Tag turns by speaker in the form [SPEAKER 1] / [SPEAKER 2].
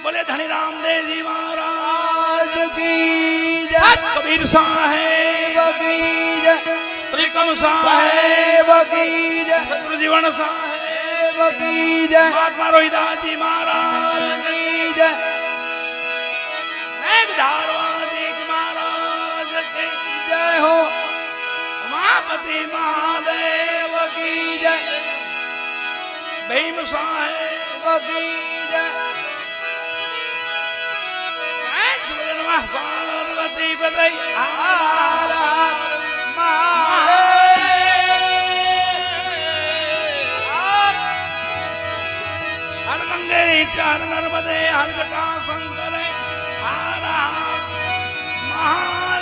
[SPEAKER 1] बोले धनी रामदेव जी महाराज की जय। कबीर साहेब की जय। त्रिकम साहेब की जय। सतगुरु जीवन साहेब की जय। महात्मा रोहिदास जी महाराज की जय। धारवादी महाराज की जय हो। उमापति महादेव की जय। भीम साहेब की जय। पार्वती पति हर गंगे चार नर्मदे हर जटा शंकर हर महादेव।